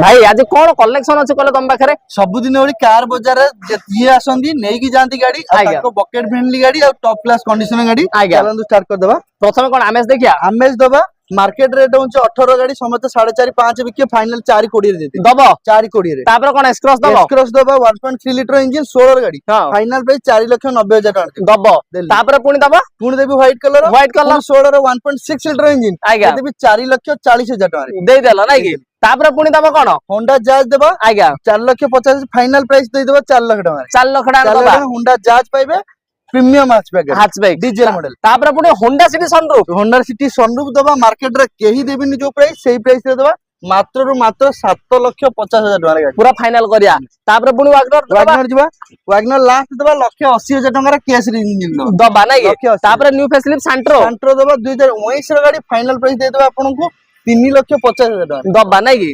भाई आज कौन कलेक्शन अच्छे कहले तुम पाखे सबुदिन ओली कार बजार ये आसंदी नेकी जांती गाड़ी बकेट फ्रेंडली गाड़ी और टॉप क्लास कंडीशन गाड़ी चलंतु स्टार्ट कर देबा। प्रथम कौन आमेज देखिया आमेज दबा मार्केट रेट होचे 18 गाड़ी समस्त 4.5 5 बिके फाइनल 4.20 देते दबो 4.20 रे तापर कौन एक्सक्रॉस दबो एक्सक्रॉस दबा 1.3 लीटर इंजन 16 गाड़ी फाइनल प्राइस 4,90,000 टका दबो तापर पुनी दबो पुनी देबी व्हाइट कलर 16 रे 1.6 लीटर इंजन आज्ञा देबी 4,40,000 टका दे देला नाइ की तापर पुनी दबो कोन होंडा जाज देबा आज्ञा 4,50,000 फाइनल प्राइस दे देबा 4 लाख टका 4 लाख टका दबा होंडा जाज पाइबे प्रीमियम हैचबैक डीजल मॉडल तापर पुनी होंडा सिटी सनरूफ दबा मार्केट रे केही देबिनी जो प्राइस सेही प्राइस रे दबा मात्र रु मात्र 7,50,000 टका पूरा फाइनल करिया तापर पुनी वागनर जिबा वागनर लास्ट दबा 1,80,000 टका रे कैश रे इंजन दबा नाइ की तापर न्यू फेसलिफ्ट सेंट्रो दबा 2019 रे गाड़ी फाइनल प्राइस दे देबा आपन को 3,50,000 टका दबा नाइ की